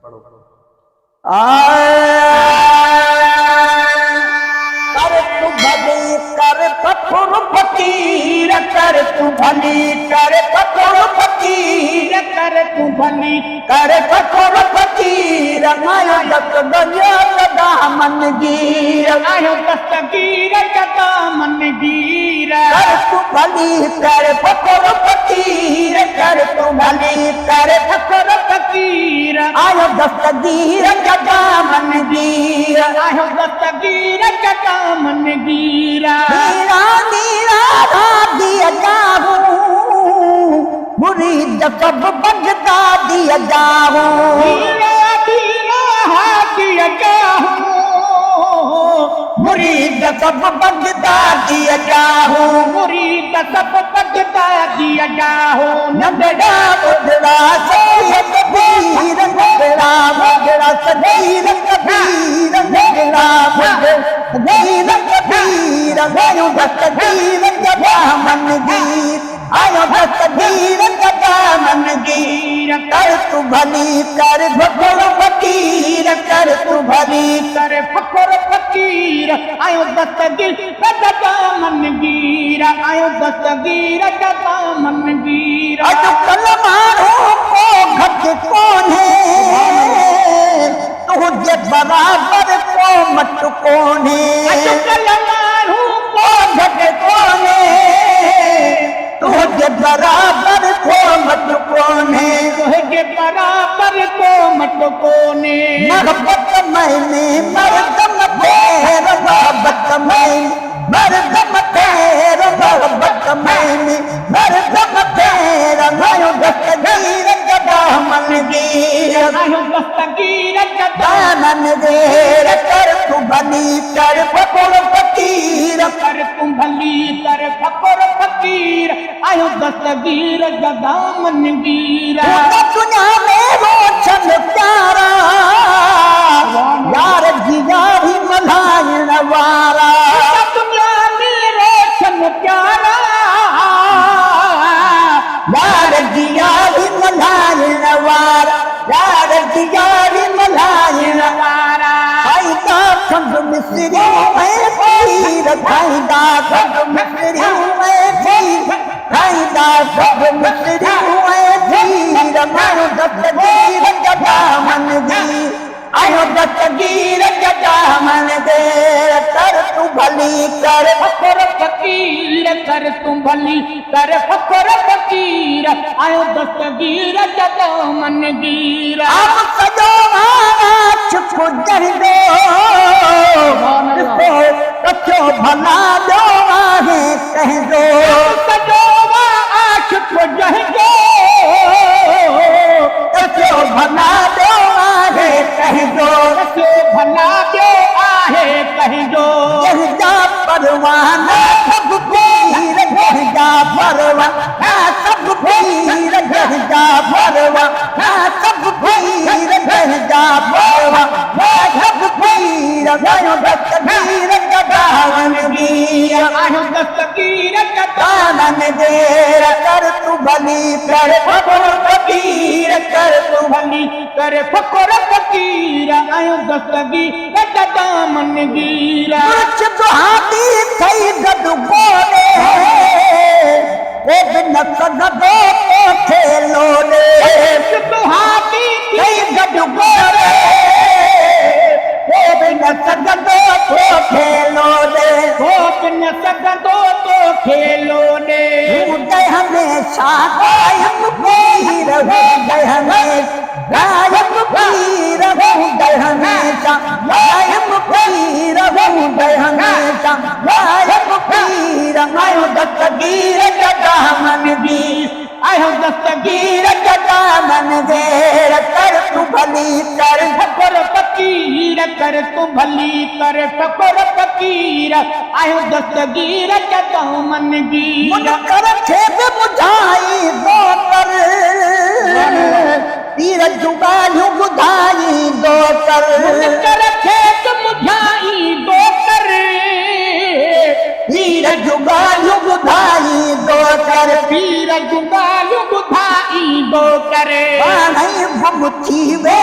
कर तू भली कर फकुर फकीर कर तू भली कर फकुर फकीर कर तू भली कर फकुर फकीर आयो दस्तगीर कदा मन गिर आयो दस्तगीर कदा मन गिर कर तू भली कर फकुर फकीर कर तू भली कर फकुर फकीर आयो दस्तगीर कदा मन गिर आयो दस्तगीर कदा मन गिरा मीरा मीरा दिया जाऊं मुरीद सब बजता दिया जाऊं मीरा मीरा दिया जाऊं मुरीद सब बजता दिया जाऊं मुरीद सब बजता दिया जाऊं नंदड़ा बुदड़ा सैयद पीर नंदड़ा बुदड़ा सदीर कबीर नंदड़ा बुदड़ा सदीर कबीर आयो दस्तगीर कदा मन गिर आयो दस्तगीर कदा मन गिर कर तू भली कर फकुर फकीर कर तू भली कर फकुर फकीर आयो दस्तगीर कदा मन गिर आयो दस्तगीर कदा मन गिर अजकल मारो को घट कौन है तुझे बराबर को मत कौन है अजकल मारो को घट कौन है तुझे बराबर को मत कौन है तुझे बराबर को मत कौन है मोहब्बत मैंने मरदम तेर मोहब्बत मैंने मरदम तेर मोहब्बत मैंने मरदम तेर आयो दस्तगीर कदा मन गिर आयो दस्तगीर कदा मन गिर कर तू भली कर फकुर फकीर कर तू भली कर फकुर फकीर आयो दस्तगीर कदा मन गिर दुनिया में रोशन प्यारा यार जिया ही मलायन वारा दुनिया में रोशन प्यारा यार जिया ही मलायन वारा यार जिया ही मलायन वारा फायदा खंड मिस्री में पीर फायदा खंड मिस्री में पीर फायदा खंड मिस्री में पीर मारो दस्तगीर कदा मन गिर आयो दस्तगीर कदा मन गिर कर तू भली कर फकुर फकीर कर तू भली कर फकुर फकीर आयो दस्तगीर कदा मन गिर आप सजो चुप कर दो कचो भला दो आहे कह दो सजो चुप कर दो कचो भला दो आहे कह दो कचो भला दो आहे कह दो जा परवाना सब पीर जा परवाना सब पीर जा परवाना सब पीर जा परवाना सब पीर आयो दस्तगीर कदा मन गिर आयो दस्तगीर कदा मन गिर कर तू भली कर फकुर फकीर कर तू भली कर फकुर फकीर आयो दस्तगीर कदा मन गिर कुछ दुहाती थई गदु बोले ओ बिन सगदो तो खेलो रे कुछ दुहाती थई गदु बोले ओ बिन सगदो तो खेलो रे ओ बिन सगदो तो खेलो रे उदय हमेशा कायम पीर उदय हमेशा कायम पीर उदय हमेशा कायम पीर उदय हमेशा कायम पीर आयो दस्तगीर कदा मन गिर आयो दस्तगीर कदा मन गिर कर तू भली कर फकुर फकीर कर तू भली कर फकुर फकीर आयो दस्तगीर कदा मन गिर मुनकर खेब बुझाई दो कर पीर जुगालू बुझाई दो कर मुनकर खेब बुझाई दो कर पीर जुगालू बुझाई दो कर पीर जुगालू बुझाई दो कर पानी भमुची वे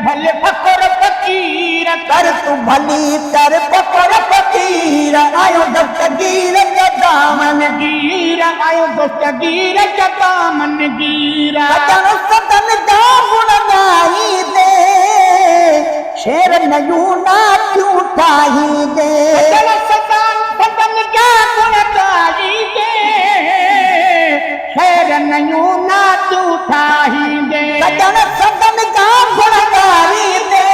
भले फकर फकीर कर तू भली कर फकर फकीर आयो दस्तगीर दामन गीर आयो दस्तगीर दामन गीर सदन सदन जा गुण गाई दे शेर नयू ना क्यों ठाही दे सदन सदन जा गुण गाई दे शेर नयू ना क्यों ठाही दे सदन सदन जा गुण गाई दे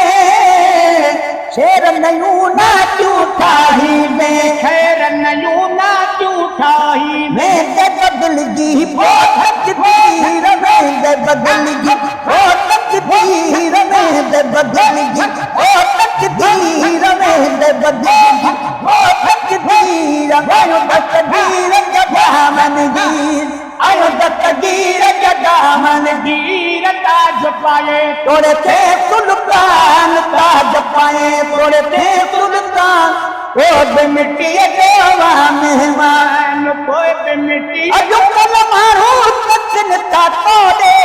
शेर नयू ना क्यों ठाही दे शेर नयू ना क्यों ठाही दे दे बदल गी बहुत तकदीर में दे बदल गी बहुत तकदीर में दे बदल गी बहुत तकदीर में दे बदल गी बहुत तकदीर आयो तकदीर दामन गीर आयो तकदीर दामन गीर ताज पाए तोड़े थे सुल्तान ताज पाए तोड़े थे सुल्तान ओ मिट्टी देवा मेहमान कोई पे मिट्टी अजो कल मारो तकन ता तोड़े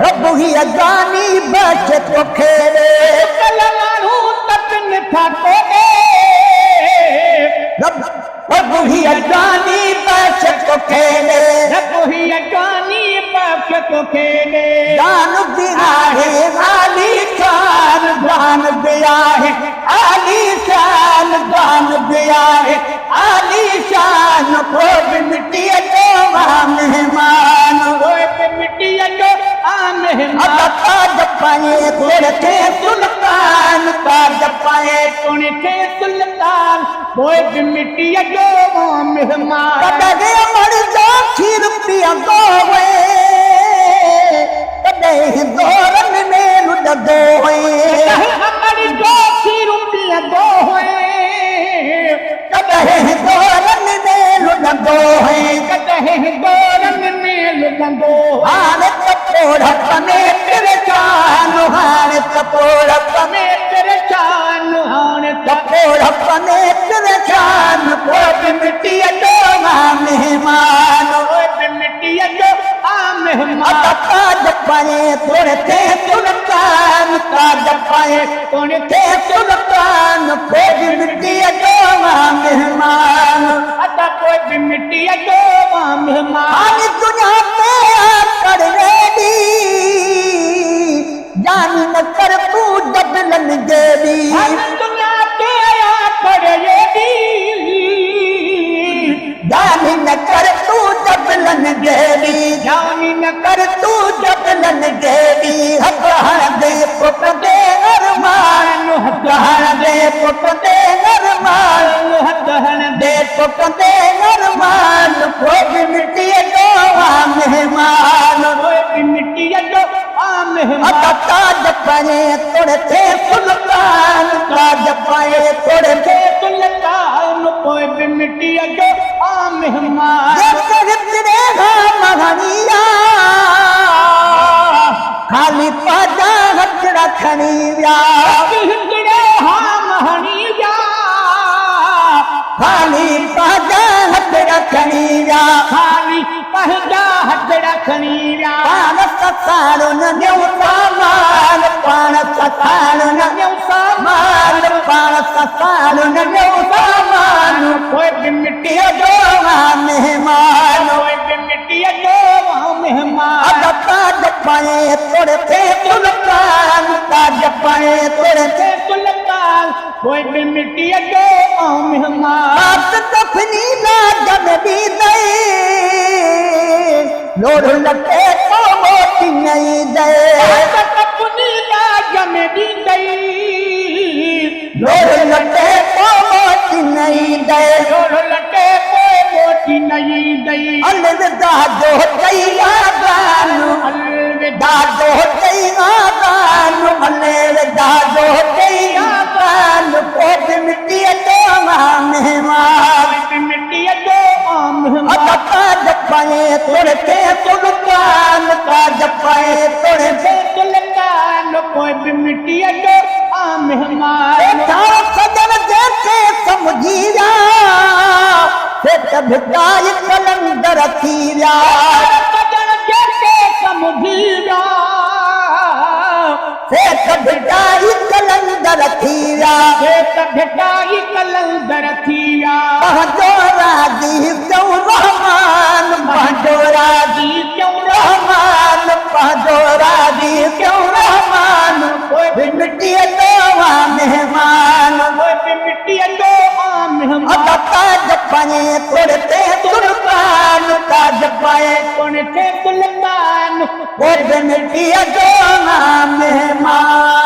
रब ही अजानी बच तो खेले कल मारू तकन था तोड़े रब ही अजानी बच तो खेले रब ही अजानी बच तो खेले दान दिया है आली शान दान दिया है आली शान दान दिया है आली शान कोई मिट्टी देवा मेहमान कोई पे मिट्टी जो आम अब ताज पाए तोड़े थे सुल्तान ताज पाए तोड़े थे सुल्तान कोई पे मिट्टी जो मेहमान कदे मर जा खीर पिया गोवे कदे दोरन में लुट गोवे हमारी जो खीर पिया गोवे कदे दोरन में लुट गोवे कदे दोरन में लुट गोवे हाने कपोड़ पने तेरे जान हाने कपोड़ पने तेरे चान हाने कपोड़ पने तेरे जान कोई मिट्टी डोमा मेहमान कोई मिट्टी जो आम मेहमान ताज पाए तोड़े थे सुल्तान ताज पाए तोड़े थे सुल्तान कोई मिट्टी डोमा मेहमान अता कोई भी मिट्टी जो मेहमान आनी दुनिया पे कर रेडी जानी न कर तू डबलन देवी दुनिया के आया पड़ेगी जानी न कर तू डबलन देवी जानी न कर तू डबलन देवी हकहर they put the Armaan हकहर they put the Armaan हदहन they put दे अरमान कोई मिट्टी दोवा मेहमान कोई भी मिट्टी जो आम मेहमान ताज पाए तोड़े थे सुल्तान ताज पाए तोड़े थे सुल्तान कोई भी मिट्टी जो आम मेहमान महानिया खाली पाजा हथ रखनी हिंदड़े हाँ महनिया खाली पाजा हथ रखनी खाली पहजा हथ रखनी पान ससारो न सामान पान ससारो न सामान पान ससारो न सामान कोई भी मिट्टी जो मेहमान कोई भी मिट्टी जो मेहमान ताज पाए तोड़े थे सुल्तान ताज पाए तोड़े थे सुल्तान कोई भी मिट्टी जो मेहमान बात दफनी ना जम दी दे लोड़ लटे को मोती नहीं दे अपनी जम दी गई लोड़ लटे को मोती नहीं दे जोड़ लटे कोई मोटी नहीं गई अलविदा जो कैया गानू अलविदा जो कैया गानू अलविदा जो कैया गानू कोई मिट्टी देवा मेहमान मिट्टी जो मेहमान ताज पाए तोड़े थे सुल्तान ताज पाए तोड़े थे सुल्तान कोई भी मिट्टी जो मेहमान सजन देखे समझिया से कभी कलंदर थीरा सजन जैसे समझिया भेटाई कलंदर थी विया बहदोरा दी क्यों रहमान बहदोरा दी क्यों रहमान बहदोरा दी क्यों रहमान कोई मिट्टी दोवा मेहमान मिट्टी दो आम अदा जपाए तोड़ते सुल्तान का जपाए कौन थे सुल्तान वो मिट्टी दोवा मेहमान